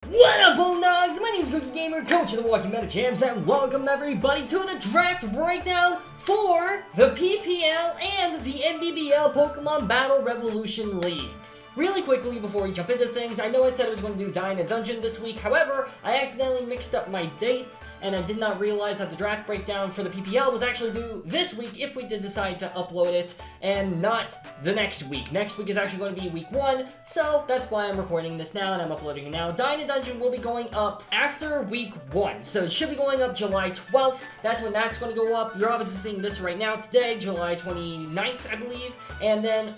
What up, Homedawgs? My name is Gokey Gamer, coach of the Milwaukee Medichams, and welcome everybody to the draft breakdown for the PPL and the NBBL Pokemon Battle Revolution leagues. Really quickly before we jump into things, I know I said I was going to do Die in a Dungeon this week. However, I accidentally mixed up my dates, and I did not realize that the draft breakdown for the PPL was actually due this week if we did decide to upload it, and not the next week. Next week is actually going to be week 1, so that's why I'm recording this now and I'm uploading it now. Die in a Dungeon will be going up after week 1, so it should be going up July 12th. That's when that's going to go up. You're obviously seeing this right now today, July 29th, I believe, and then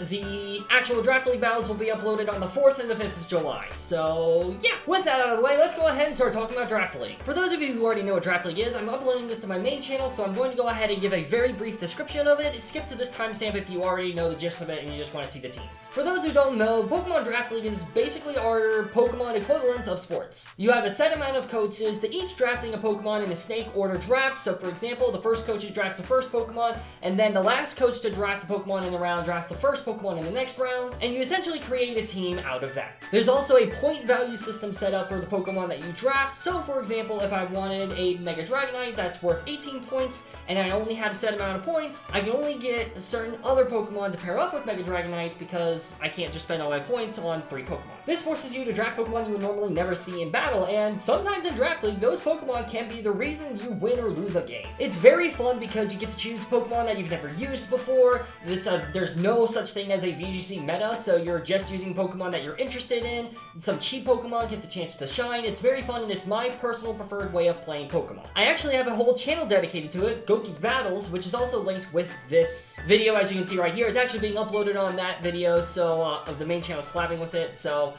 the actual Draft League battles will be uploaded on the 4th and the 5th of July. So yeah, with that out of the way, let's go ahead and start talking about Draft League. For those of you who already know what Draft League is, I'm uploading this to my main channel, so I'm going to go ahead and give a very brief description of it. Skip to this timestamp if you already know the gist of it and you just want to see the teams. For those who don't know, Pokemon Draft League is basically our Pokemon equivalent of sports. You have a set amount of coaches that each drafting a Pokemon in a snake order draft. So for example, the first coach drafts the first Pokemon, and then the last coach to draft a Pokemon in the round drafts the first Pokemon in the next round, and you essentially create a team out of that. There's also a point value system set up for the Pokemon that you draft. So for example, if I wanted a Mega Dragonite that's worth 18 points, and I only had a set amount of points, I can only get a certain other Pokemon to pair up with Mega Dragonite because I can't just spend all my points on 3 Pokemon. This forces you to draft Pokemon you would normally never see in battle, and sometimes in Draft League, those Pokemon can be the reason you win or lose a game. It's very fun because you get to choose Pokemon that you've never used before. There's no such thing as a VGC meta, so you're just using Pokemon that you're interested in. Some cheap Pokemon get the chance to shine. It's very fun, and it's my personal preferred way of playing Pokemon. I actually have a whole channel dedicated to it, Gokey Battles, which is also linked with this video, as you can see right here. It's actually being uploaded on that video, so the main channel is collabing with it. So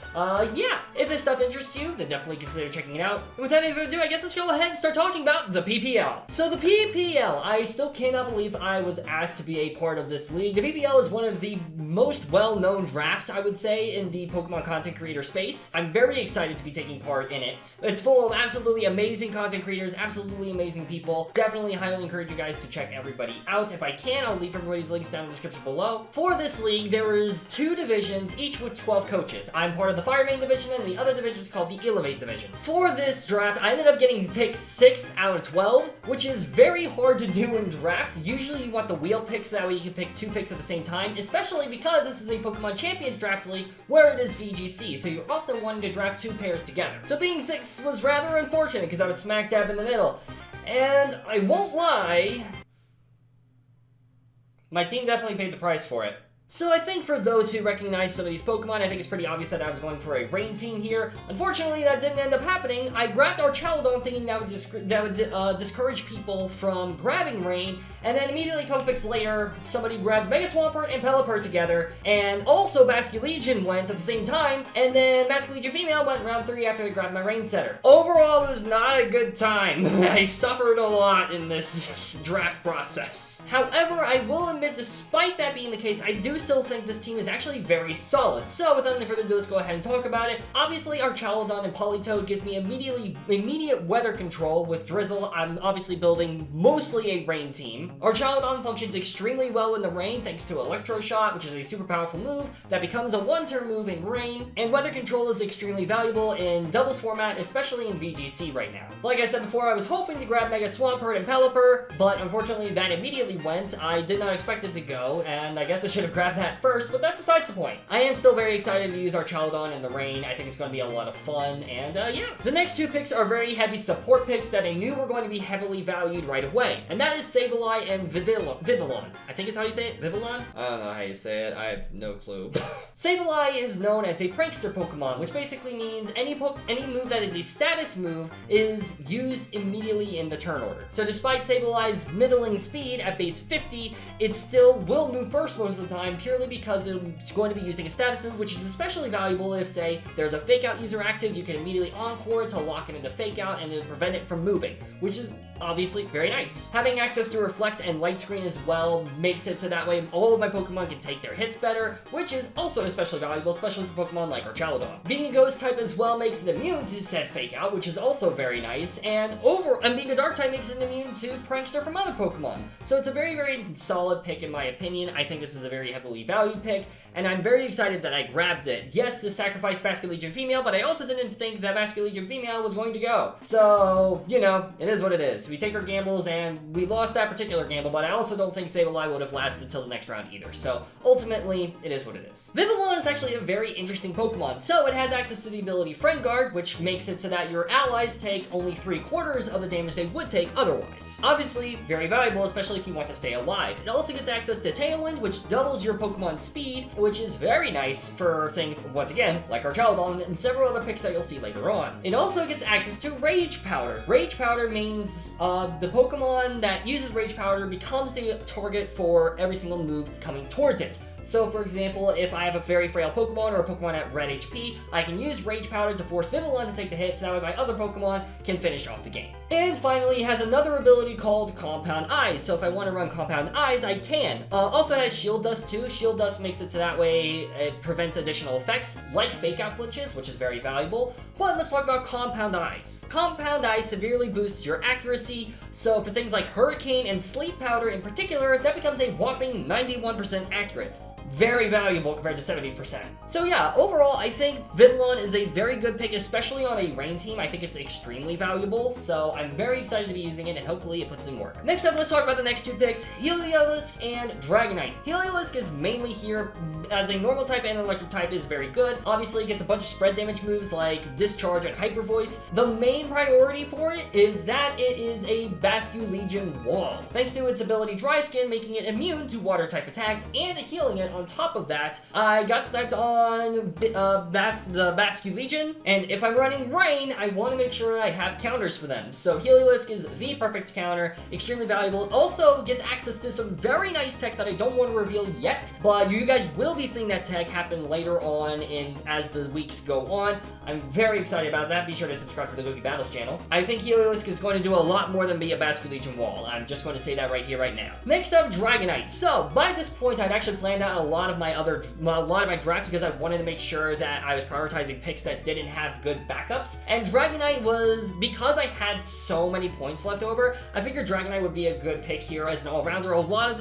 yeah, if this stuff interests you, then definitely consider checking it out. And without any further ado, I guess let's go ahead and start talking about the PPL. So the PPL, I still cannot believe I was asked to be a part of this league. The PPL is one of the most well-known drafts, I would say, in the Pokemon content creator space. I'm very excited to be taking part in it. It's full of absolutely amazing content creators, absolutely amazing people. Definitely highly encourage you guys to check everybody out. If I can, I'll leave everybody's links down in the description below. For this league, there is 2 divisions, each with 12 coaches. I'm part of the Fire Main division, and the other division is called the EELEVATE division. For this draft, I ended up getting picked 6th out of 12, which is very hard to do in draft. Usually you want the wheel picks, that way you can pick 2 picks at the same time, especially because this is a Pokemon Champions Draft League where it is VGC, so you're often wanting to draft 2 pairs together. So being 6th was rather unfortunate because I was smack dab in the middle. And I won't lie, my team definitely paid the price for it. So I think for those who recognize some of these Pokemon, I think it's pretty obvious that I was going for a rain team here. Unfortunately, that didn't end up happening. I grabbed our Chaldon thinking that would discourage people from grabbing rain, and then immediately a couple picks later, somebody grabbed Mega Swampert and Pelipper together, and also Basculegion went at the same time, and then Basculegion Female went round 3 after I grabbed my Rain Setter. Overall, it was not a good time. I suffered a lot in this draft process. However, I will admit, despite that being the case, I do still think this team is actually very solid. So without any further ado, let's go ahead and talk about it. Obviously, our Chaldon and Politoed gives me immediate weather control with Drizzle. I'm obviously building mostly a rain team. Our Chaldon functions extremely well in the rain thanks to Electro Shot, which is a super powerful move that becomes a 1-turn move in rain. And weather control is extremely valuable in doubles format, especially in VGC right now. Like I said before, I was hoping to grab Mega Swampert and Pelipper, but unfortunately that immediately went. I did not expect it to go, and I guess I should have grabbed that first, but that's beside the point. I am still very excited to use our Chaldon in the rain. I think it's going to be a lot of fun, and yeah. The next 2 picks are very heavy support picks that I knew were going to be heavily valued right away, and that is Sableye and Vivillon. I think it's how you say it? Vivillon? I don't know how you say it. I have no clue. Sableye is known as a prankster Pokemon, which basically means any move that is a status move is used immediately in the turn order. So despite Sableye's middling speed at base 50, it still will move first most of the time purely because it's going to be using a status move, which is especially valuable if, say, there's a Fake Out user active. You can immediately Encore to lock it into Fake Out and then prevent it from moving, which is obviously very nice. Having access to Reflect and Light Screen as well makes it so that way all of my Pokemon can take their hits better, which is also especially valuable, especially for Pokemon like Archaludon. Being a Ghost type as well makes it immune to said Fake Out, which is also very nice, and being a Dark type makes it immune to Prankster from other Pokemon. So it's a very, very solid pick in my opinion. I think this is a very heavily valued pick, and I'm very excited that I grabbed it. Yes, this sacrificed Basket Legion Female, but I also didn't think that Basket Legion Female was going to go. So, you know, it is what it is. We take our gambles, and we lost that particular gamble, but I also don't think Sableye would have lasted till the next round either. So, ultimately, it is what it is. Vivillon is actually a very interesting Pokemon. So, it has access to the ability Friend Guard, which makes it so that your allies take only 3/4 of the damage they would take otherwise. Obviously, very valuable, especially if you want to stay alive. It also gets access to Tailwind, which doubles your Pokemon's speed, which is very nice for things, once again, like Archaludon and several other picks that you'll see later on. It also gets access to Rage Powder. Rage Powder means the Pokemon that uses Rage Powder becomes the target for every single move coming towards it. So, for example, if I have a very frail Pokemon or a Pokemon at red HP, I can use Rage Powder to force Vivillon to take the hit, so that way my other Pokemon can finish off the game. And finally, it has another ability called Compound Eyes, so if I want to run Compound Eyes, I can. Also, it has Shield Dust too. Shield Dust makes it so that way it prevents additional effects, like Fake Out glitches, which is very valuable. But let's talk about Compound Eyes. Compound Eyes severely boosts your accuracy, so for things like Hurricane and Sleep Powder in particular, that becomes a whopping 91% accurate. Very valuable compared to 70%. So yeah, overall, I think Vivillon is a very good pick, especially on a rain team. I think it's extremely valuable, so I'm very excited to be using it, and hopefully it puts in work. Next up, let's talk about the next two picks, Heliolisk and Dragonite. Heliolisk is mainly here as a normal type, and electric type is very good. Obviously, it gets a bunch of spread damage moves like Discharge and Hyper Voice. The main priority for it is that it is a Basque Legion Wall, thanks to its ability Dry Skin, making it immune to water type attacks, and healing it on top of that. I got sniped on the Basque Legion, and if I'm running Rain, I want to make sure I have counters for them. So Heliolisk is the perfect counter, extremely valuable. It also gets access to some very nice tech that I don't want to reveal yet, but you guys will be seeing that tech happen later on as the weeks go on. I'm very excited about that. Be sure to subscribe to the Gokey Battles channel. I think Heliolisk is going to do a lot more than be a Basque Legion Wall. I'm just going to say that right here, right now. Next up, Dragonite. So by this point, I'd actually planned out a lot of my drafts because I wanted to make sure that I was prioritizing picks that didn't have good backups. And Dragonite was, because I had so many points left over, I figured Dragonite would be a good pick here as an all-rounder. A lot of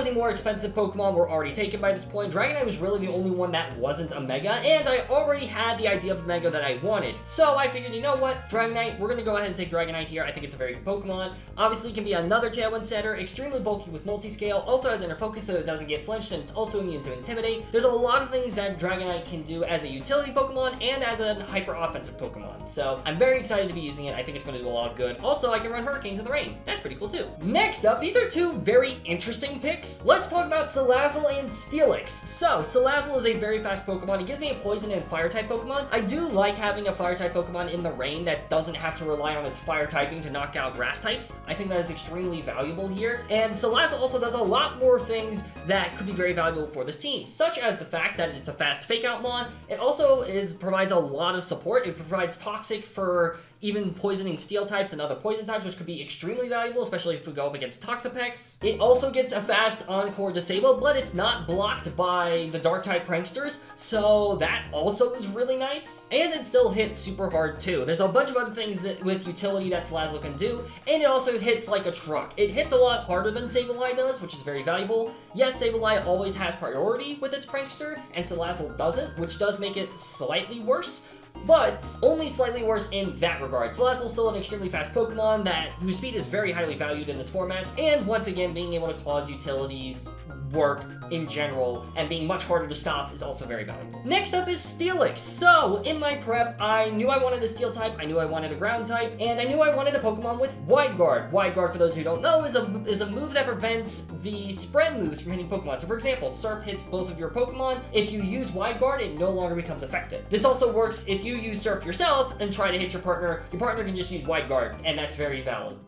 the more expensive Pokemon were already taken by this point. Dragonite was really the only one that wasn't a Mega, and I already had the idea of Mega that I wanted. So I figured, you know what, Dragonite, we're gonna go ahead and take Dragonite here. I think it's a very good Pokemon. Obviously, it can be another Tailwind setter, extremely bulky with multi-scale, also has Inner Focus so it doesn't get flinched, and it's also immune to Intimidate. There's a lot of things that Dragonite can do as a utility Pokemon and as a hyper-offensive Pokemon. So I'm very excited to be using it. I think it's going to do a lot of good. Also, I can run Hurricanes in the rain. That's pretty cool too. Next up, these are two very interesting picks. Let's talk about Salazzle and Steelix. So Salazzle is a very fast Pokemon. It gives me a Poison and Fire-type Pokemon. I do like having a Fire-type Pokemon in the rain that doesn't have to rely on its Fire typing to knock out Grass types. I think that is extremely valuable here. And Salazzle also does a lot more things that could be very valuable for this team, such as the fact that it's a fast Fake Out Mon. It also provides a lot of support. It provides Toxic for even poisoning Steel types and other poison types, which could be extremely valuable, especially if we go up against Toxapex. It also gets a fast Encore Disable, but it's not blocked by the Dark type Pranksters, so that also is really nice. And it still hits super hard too. There's a bunch of other things with utility that Salazzle can do, and it also hits like a truck. It hits a lot harder than Sableye does, which is very valuable. Yes, Sableye always has priority with its Prankster, and Salazzle doesn't, which does make it slightly worse, but only slightly worse in that regard. Salazzle is still an extremely fast Pokemon whose speed is very highly valued in this format, and once again, being able to cause utilities work in general and being much harder to stop is also very valuable. Next up is Steelix. So in my prep, I knew I wanted a Steel type, I knew I wanted a Ground type, and I knew I wanted a Pokemon with Wide Guard. Wide Guard, for those who don't know, is a move that prevents the spread moves from hitting Pokemon. So for example, Surf hits both of your Pokemon. If you use Wide Guard, it no longer becomes effective. This also works if you use Surf yourself and try to hit your partner can just use Wide Guard, and that's very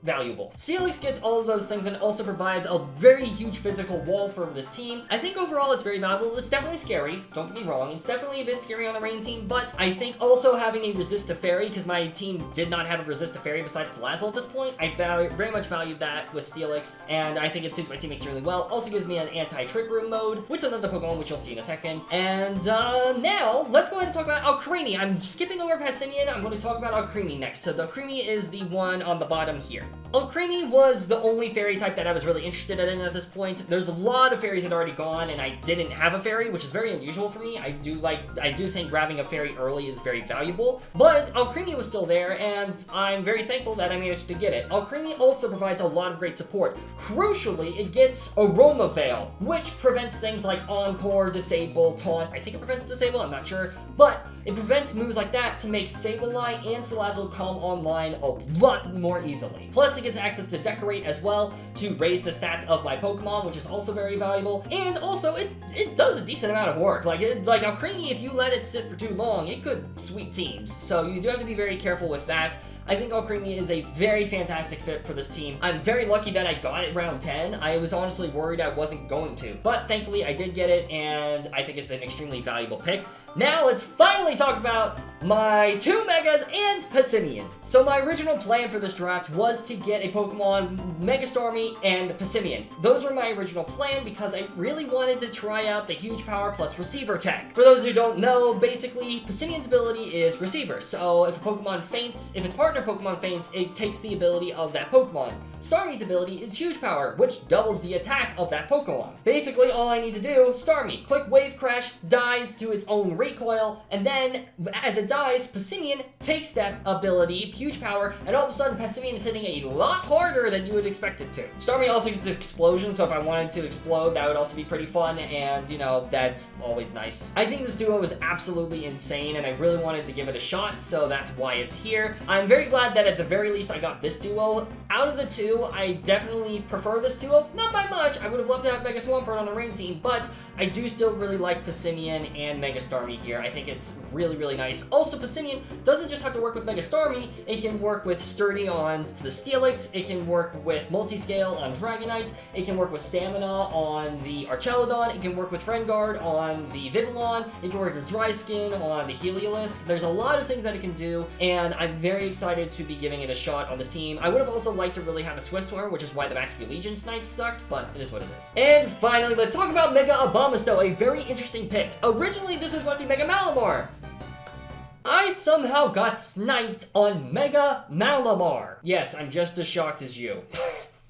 valuable. Steelix gets all of those things and also provides a very huge physical wall for for this team. I think overall it's very valuable. It's definitely scary, don't get me wrong. It's definitely a bit scary on a rain team, but I think also having a resist to fairy, because my team did not have a resist to fairy besides Salazzle at this point, I very much valued that with Steelix, and I think it suits my team extremely well. Also gives me an anti-trick room mode with another Pokemon, which you'll see in a second. And now, let's go ahead and talk about Alcremie. I'm skipping over Passimian. I'm going to talk about Alcremie next. So the Alcremie is the one on the bottom here. Alcremie was the only fairy type that I was really interested in at this point. There's a lot of fairies that had already gone, and I didn't have a fairy, which is very unusual for me. I do think grabbing a fairy early is very valuable, but Alcremie was still there, and I'm very thankful that I managed to get it. Alcremie also provides a lot of great support. Crucially, it gets Aroma Veil, which prevents things like Encore, Disable, Taunt. I think it prevents Disable, I'm not sure, but it prevents moves like that to make Sableye and Salazzle come online a lot more easily. Plus, it gets access to Decorate as well to raise the stats of my Pokemon, which is also very valuable. And also, it does a decent amount of work. Like Alcremie, if you let it sit for too long, it could sweep teams. So you do have to be very careful with that. I think Alcremie is a very fantastic fit for this team. I'm very lucky that I got it round 10. I was honestly worried I wasn't going to, but thankfully I did get it, and I think it's an extremely valuable pick. Now let's finally talk about my 2 Megas and Passimian. So my original plan for this draft was to get a Pokemon Mega Starmie and Passimian. Those were my original plan because I really wanted to try out the huge power plus receiver tech. For those who don't know, basically Passimian's ability is receiver. So if a Pokemon faints, if its partner Pokemon faints, it takes the ability of that Pokemon. Starmie's ability is huge power, which doubles the attack of that Pokemon. Basically, all I need to do, Starmie, click Wave Crash, dies to its own recoil, and then as it dies, Passimian takes that ability, huge power, and all of a sudden Passimian is hitting a lot harder than you would expect it to. Starmie also gets Explosion, so if I wanted to explode, that would also be pretty fun, and you know, that's always nice. I think this duo is absolutely insane, and I really wanted to give it a shot, so that's why it's here. I'm very glad that at the very least I got this duo. Out of the two, I definitely prefer this duo, not by much. I would have loved to have Mega Swampert on the rain team, but I do still really like Passimian and Mega Starmie here. I think it's really, really nice. Also, Passimian doesn't just have to work with Mega Starmie, it can work with Sturdy on the Steelix, it can work with Multiscale on Dragonite, it can work with Stamina on the Archelodon, it can work with Friend Guard on the Vivillon, it can work with Dry Skin on the Heliolisk. There's a lot of things that it can do, and I'm very excited to be giving it a shot on this team. I would have also liked to really have a Swift Swimmer, which is why the Masculine Legion Snipe sucked, but it is what it is. And finally, let's talk about Mega Abomasnow, a very interesting pick. Originally, this is going to be Mega Malamar. I somehow got sniped on Mega Malamar. Yes, I'm just as shocked as you.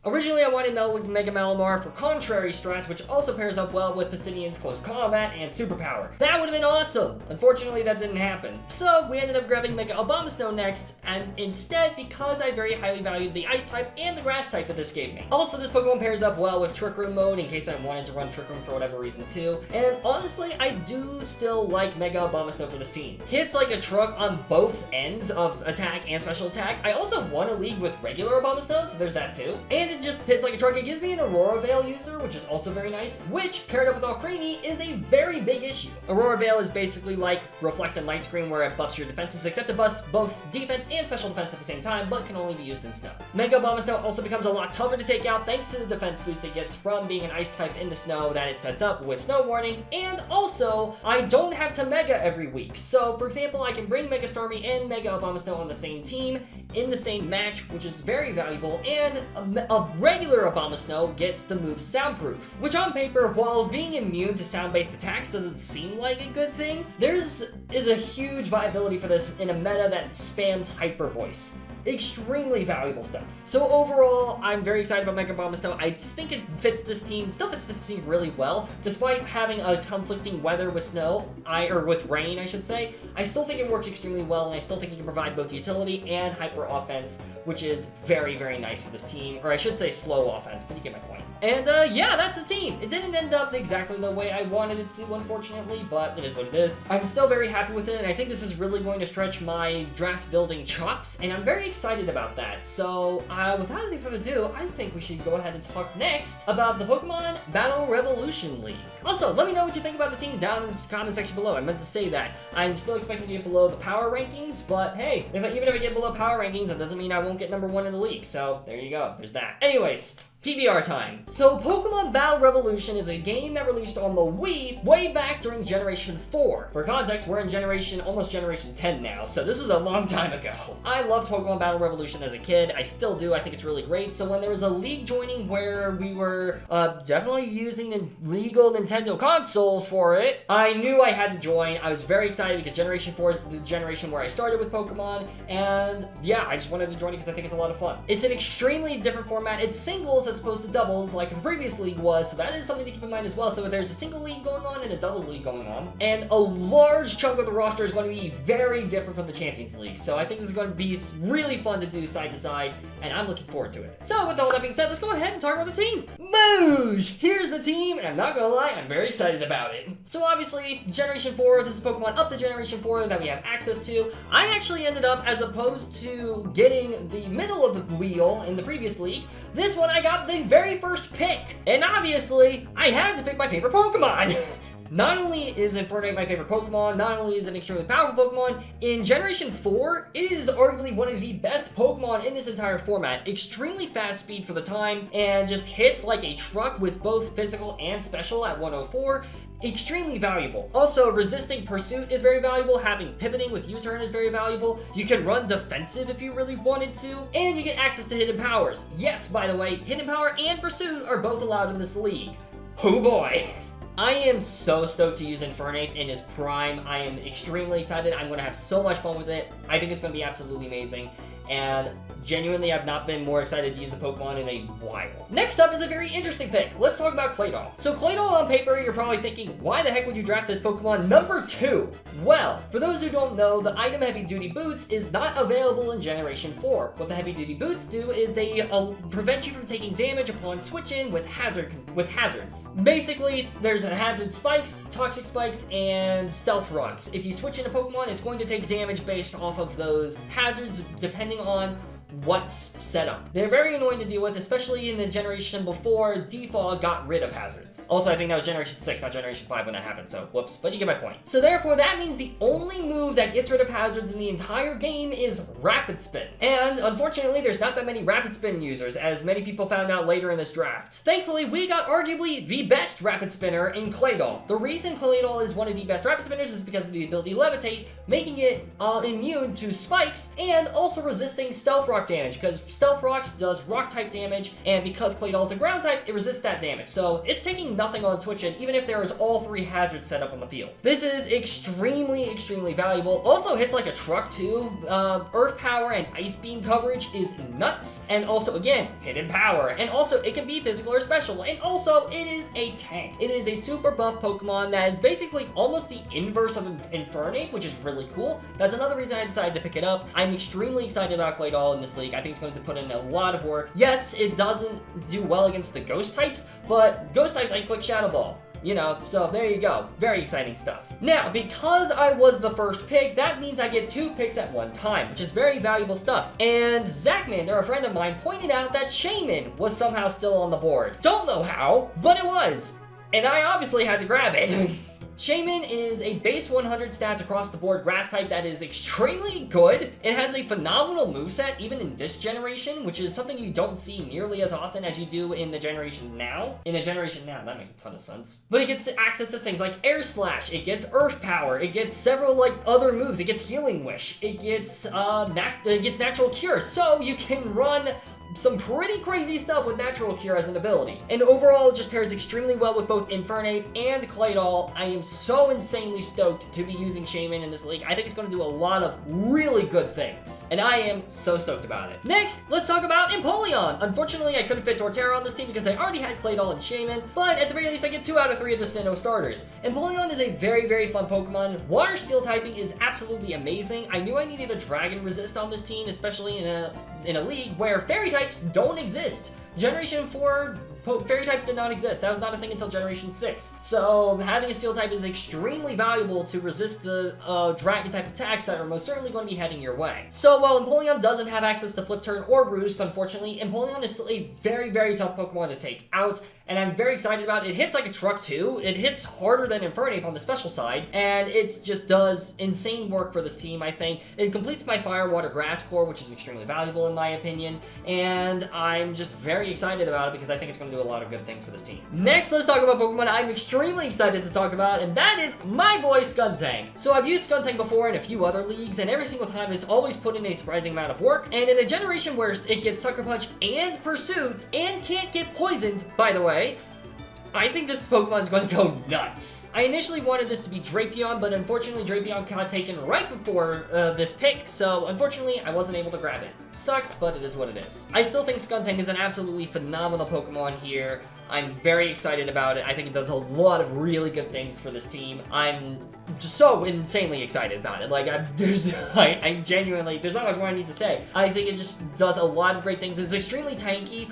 Originally, I wanted Mega Malamar for contrary strats, which also pairs up well with Passimian's Close Combat and Superpower. That would have been awesome! Unfortunately, that didn't happen. So, we ended up grabbing Mega Abomasnow next, and instead, because I very highly valued the Ice type and the Grass type that this gave me. Also, this Pokemon pairs up well with Trick Room mode in case I wanted to run Trick Room for whatever reason too. And honestly, I do still like Mega Abomasnow for this team. Hits like a truck on both ends of attack and special attack. I also won a league with regular Abomasnow, so there's that too. And it just hits like a truck. It gives me an Aurora Veil user, which is also very nice, which, paired up with Alcremie, is a very big issue. Aurora Veil is basically like Reflect and Light Screen, where it buffs your defenses, except it buffs both defense and special defense at the same time, but can only be used in snow. Mega Abomasnow also becomes a lot tougher to take out thanks to the defense boost it gets from being an Ice type in the snow that it sets up with Snow Warning, and also, I don't have to Mega every week. So, for example, I can bring Mega Starmie and Mega Abomasnow on the same team, in the same match, which is very valuable, and a regular Abomasnow gets the move Soundproof, which on paper, while being immune to sound-based attacks doesn't seem like a good thing, there is a huge viability for this in a meta that spams Hyper Voice. Extremely valuable stuff. So overall, I'm very excited about Mega Abomasnow. I think it fits this team, still fits this team really well, despite having a conflicting weather with snow, or with rain, I should say. I still think it works extremely well, and I still think it can provide both utility and hyper offense, which is very, very nice for this team, or I should say slow offense, but you get my point. And yeah, that's the team. It didn't end up exactly the way I wanted it to, unfortunately, but it is what it is. I'm still very happy with it, and I think this is really going to stretch my draft building chops, and I'm very excited about that. So, without any further ado, I think we should go ahead and talk next about the Pokemon Battle Revolution League. Also, let me know what you think about the team down in the comment section below. I meant to say that. I'm still expecting to get below the power rankings, but hey, even if I get below power rankings, that doesn't mean I won't get #1 in the league. So, there you go. There's that. Anyways, PBR time. So Pokemon Battle Revolution is a game that released on the Wii way back during Generation 4. For context, we're in almost Generation 10 now, so this was a long time ago. I loved Pokemon Battle Revolution as a kid. I still do. I think it's really great. So when there was a league joining where we were definitely using the legal Nintendo consoles for it, I knew I had to join. I was very excited because Generation 4 is the generation where I started with Pokemon, and yeah, I just wanted to join it because I think it's a lot of fun. It's an extremely different format. It's singles as opposed to doubles like the previous league was, so that is something to keep in mind as well. So there's a single league going on and a doubles league going on, and a large chunk of the roster is going to be very different from the Champions League, so I think this is going to be really fun to do side to side, and I'm looking forward to it. So with all that being said, let's go ahead and talk about the team. Boosh! Here's the team, and I'm not gonna lie, I'm very excited about it. So obviously, Generation 4, this is Pokemon up to Generation 4 that we have access to. I actually ended up, as opposed to getting the middle of the wheel in the previous league, this one I got the very first pick. And obviously, I had to pick my favorite Pokemon. Not only is Infernape my favorite Pokemon, not only is it an extremely powerful Pokemon, in Generation 4, it is arguably one of the best Pokemon in this entire format. Extremely fast speed for the time, and just hits like a truck with both physical and special at 104. Extremely valuable. Also, resisting Pursuit is very valuable. Having Pivoting with U-Turn is very valuable. You can run defensive if you really wanted to. And you get access to Hidden Powers. Yes, by the way, Hidden Power and Pursuit are both allowed in this league. Oh boy. I am so stoked to use Infernape in his prime. I am extremely excited. I'm going to have so much fun with it. I think it's going to be absolutely amazing. And genuinely, I've not been more excited to use a Pokemon in a while. Next up is a very interesting pick. Let's talk about Claydol. So Claydol on paper, you're probably thinking, why the heck would you draft this Pokemon number 2? Well, for those who don't know, the item Heavy Duty Boots is not available in Generation 4. What the Heavy Duty Boots do is they prevent you from taking damage upon switch-in with hazards. Basically, there's hazard spikes, toxic spikes, and stealth rocks. If you switch in a Pokemon, it's going to take damage based off of those hazards, depending on what's set up. They're very annoying to deal with, especially in the generation before Default got rid of hazards. Also, I think that was Generation 6, not Generation 5 when that happened, so whoops, but you get my point. So therefore, that means the only move that gets rid of hazards in the entire game is Rapid Spin. And unfortunately, there's not that many Rapid Spin users, as many people found out later in this draft. Thankfully, we got arguably the best Rapid Spinner in Claydol. The reason Claydol is one of the best Rapid Spinners is because of the ability Levitate, making it immune to spikes, and also resisting Stealth Rock damage, because Stealth Rocks does rock type damage, and because Claydol is a ground type, it resists that damage. So it's taking nothing on switch-in, even if there is all 3 hazards set up on the field. This is extremely valuable. Also hits like a truck too. Earth Power and Ice Beam coverage is nuts. And also, again, Hidden Power. And also, it can be physical or special. And also, it is a tank. It is a super buff Pokemon that is basically almost the inverse of Infernape, which is really cool. That's another reason I decided to pick it up. I'm extremely excited about Claydol in this league. I think it's going to put in a lot of work. Yes, it doesn't do well against the ghost types, but ghost types I click Shadow Ball. You know, so there you go. Very exciting stuff. Now, because I was the first pick, that means I get 2 picks at one time, which is very valuable stuff. And Zachmander, a friend of mine, pointed out that Shaman was somehow still on the board. Don't know how, but it was. And I obviously had to grab it. Shaman is a base 100 stats across the board grass type that is extremely good. It has a phenomenal moveset even in this generation, which is something you don't see nearly as often as you do in the generation now. That makes a ton of sense. But it gets access to things like Air Slash, it gets Earth Power, it gets several like other moves, it gets Healing Wish, it gets Natural Cure, so you can run some pretty crazy stuff with Natural Cure as an ability. And overall, it just pairs extremely well with both Infernape and Claydol. I am so insanely stoked to be using Shaman in this league. I think it's going to do a lot of really good things. And I am so stoked about it. Next, let's talk about Empoleon. Unfortunately, I couldn't fit Torterra on this team because I already had Claydol and Shaman, but at the very least, I get 2 out of 3 of the Sinnoh starters. Empoleon is a very fun Pokemon. Water Steel typing is absolutely amazing. I knew I needed a Dragon Resist on this team, especially in a league where Fairy types don't exist. Generation 4 Fairy types did not exist. That was not a thing until Generation 6. So having a Steel type is extremely valuable to resist the Dragon type attacks that are most certainly going to be heading your way. So while Empoleon doesn't have access to Flip Turn or Roost, unfortunately, Empoleon is still a very tough Pokemon to take out, and I'm very excited about it. It hits like a truck too. It hits harder than Infernape on the special side, and it just does insane work for this team, I think. It completes my Fire, Water, Grass core, which is extremely valuable in my opinion, and I'm just very very excited about it because I think it's going to do a lot of good things for this team. Next, let's talk about Pokemon I'm extremely excited to talk about, and that is my boy Skuntank. So I've used Skuntank before in a few other leagues, and every single time it's always put in a surprising amount of work, and in a generation where it gets Sucker Punch and Pursuit, and can't get poisoned, by the way, I think this Pokemon is going to go nuts. I initially wanted this to be Drapion, but unfortunately Drapion got taken right before this pick, so unfortunately I wasn't able to grab it. Sucks, but it is what it is. I still think Skuntank is an absolutely phenomenal Pokemon here. I'm very excited about it. I think it does a lot of really good things for this team. I'm just so insanely excited about it. Like, I genuinely, there's not much more I need to say. I think it just does a lot of great things. It's extremely tanky,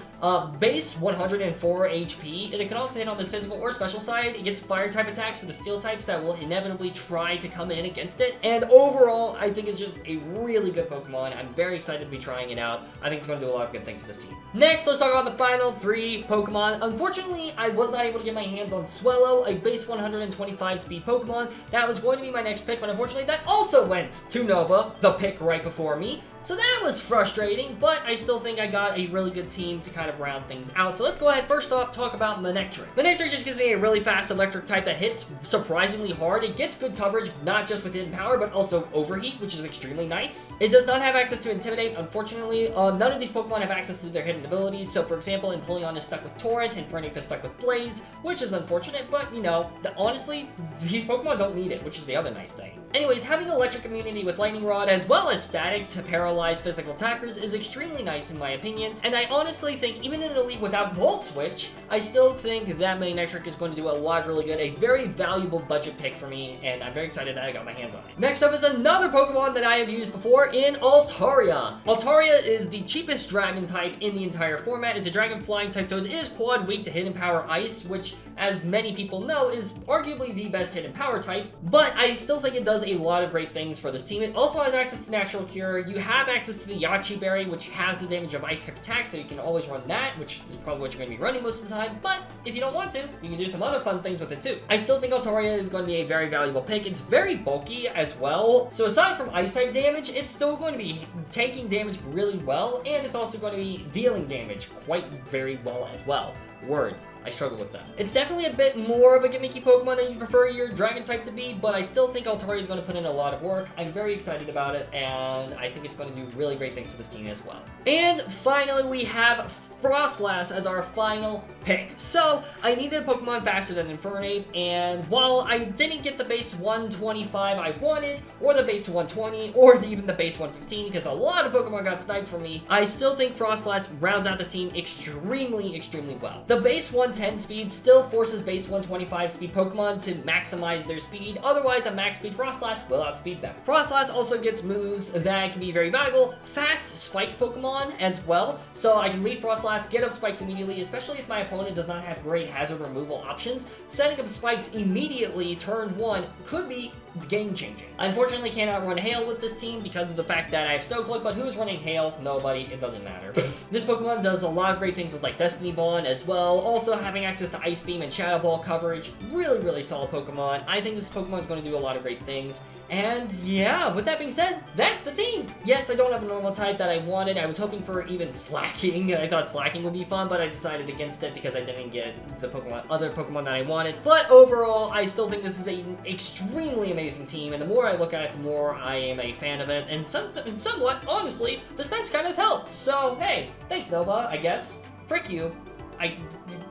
base 104 HP, and it can also hit on this physical or special side. It gets fire type attacks for the steel types that will inevitably try to come in against it. And overall, I think it's just a really good Pokemon. I'm very excited to be trying it out. I think it's going to do a lot of good things for this team. Next, let's talk about the final 3 Pokemon. Unfortunately, I was not able to get my hands on Swellow, a base 125 speed Pokemon. That was going to be my next pick, but unfortunately that also went to Nova, the pick right before me. So that was frustrating, but I still think I got a really good team to kind of round things out. So let's go ahead, first off, talk about Manectric. Manectric just gives me a really fast electric type that hits surprisingly hard. It gets good coverage, not just with hidden power, but also overheat, which is extremely nice. It does not have access to Intimidate, unfortunately. None of these Pokemon have access to their hidden abilities. So for example, Empoleon is stuck with Torrent, and Infernape is stuck with Blaze, which is unfortunate, but you know, honestly, these Pokemon don't need it, which is the other nice thing. Anyways, having electric immunity with Lightning Rod as well as static to paralyze physical attackers is extremely nice in my opinion, and I honestly think even in a league without Volt Switch, I still think that Manectric is going to do a lot really good, a very valuable budget pick for me, and I'm very excited that I got my hands on it. Next up is another Pokemon that I have used before in Altaria. Altaria is the cheapest dragon type in the entire format. It's a dragon flying type, so it is quad weak to hidden power ice, which as many people know is arguably the best hidden power type, but I still think it does a lot of great things for this team. It also has access to Natural Cure. You have access to the Yachi Berry, which has the damage of ice type attack, so you can always run that, which is probably what you're going to be running most of the time, but if you don't want to, you can do some other fun things with it too. I still think Altaria is going to be a very valuable pick. It's very bulky as well, so aside from ice type damage, it's still going to be taking damage really well, and it's also going to be dealing damage quite very well as well. Words. I struggle with that. It's definitely a bit more of a gimmicky Pokemon than you prefer your dragon type to be, but I still think Altaria is going to put in a lot of work. I'm very excited about it, and I think it's going to do really great things for this team as well. And finally, we have Frostlass as our final pick. So, I needed a Pokemon faster than Infernape, and while I didn't get the base 125 I wanted, or the base 120, or even the base 115, because a lot of Pokemon got sniped for me, I still think Frostlass rounds out this team extremely, extremely well. The base 110 speed still forces base 125 speed Pokemon to maximize their speed, otherwise a max speed Frostlass will outspeed them. Frostlass also gets moves that can be very valuable, fast spikes Pokemon as well, so I can lead Frostlass, get up spikes immediately, especially if my opponent does not have great hazard removal options. Setting up spikes immediately turn 1 could be game-changing. I unfortunately cannot run Hail with this team because of the fact that I have Snow Cloak, but who's running Hail? Nobody. It doesn't matter. This Pokemon does a lot of great things with like Destiny Bond as well. Also having access to Ice Beam and Shadow Ball coverage. Really, really solid Pokemon. I think this Pokemon is going to do a lot of great things. And yeah, with that being said, that's the team. Yes, I don't have a normal type that I wanted. I was hoping for even Slacking. I thought Slacking would be fun, but I decided against it because I didn't get the other Pokemon that I wanted. But overall, I still think this is an extremely amazing team, and the more I look at it, the more I am a fan of it. And somewhat, honestly, the snipes kind of helped. So, hey, thanks Nova, I guess. Frick you.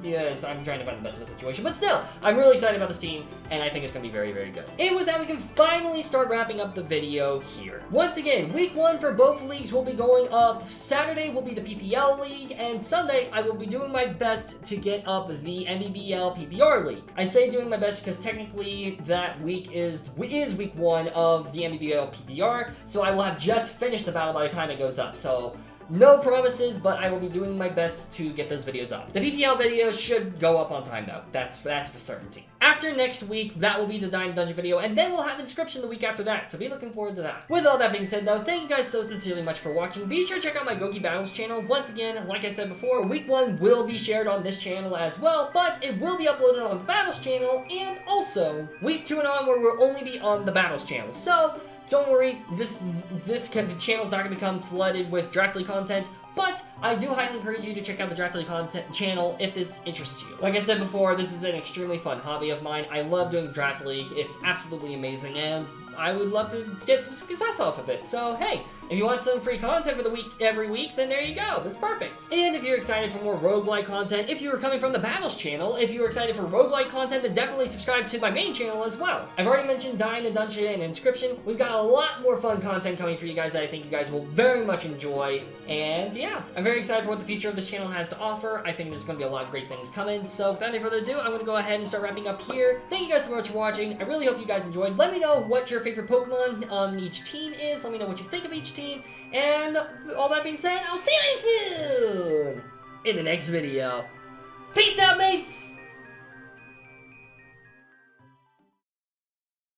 Yes, I'm trying to find the best of the situation, but still, I'm really excited about this team, and I think it's going to be very, very good. And with that, we can finally start wrapping up the video here. Once again, week 1 for both leagues will be going up. Saturday will be the PPL League, and Sunday, I will be doing my best to get up the NBBL PBR League. I say doing my best because technically that week is week 1 of the NBBL PBR, so I will have just finished the battle by the time it goes up, so no promises, but I will be doing my best to get those videos up. The PPL videos should go up on time, though. That's for certainty. After next week, that will be the Diamond Dungeon video, and then we'll have Inscription the week after that, so be looking forward to that. With all that being said, though, thank you guys so sincerely much for watching. Be sure to check out my Gokey Battles channel. Once again, like I said before, week 1 will be shared on this channel as well, but it will be uploaded on the Battles channel, and also week 2 and on where we'll only be on the Battles channel. So don't worry, the channel's not going to become flooded with Draft League content, but I do highly encourage you to check out the Draft League content channel if this interests you. Like I said before, this is an extremely fun hobby of mine. I love doing Draft League. It's absolutely amazing, and I would love to get some success off of it. So, hey, if you want some free content for the week every week, then there you go. That's perfect. And if you're excited for more roguelike content, if you are coming from the Battles channel, if you're excited for roguelike content, then definitely subscribe to my main channel as well. I've already mentioned Dying a Dungeon and Inscription. We've got a lot more fun content coming for you guys that I think you guys will very much enjoy. And yeah, I'm very excited for what the future of this channel has to offer. I think there's going to be a lot of great things coming. So without any further ado, I'm going to go ahead and start wrapping up here. Thank you guys so much for watching. I really hope you guys enjoyed. Let me know what your favorite Pokemon on each team is. Let me know what you think of each team. And all that being said, I'll see you soon in the next video. Peace out, mates!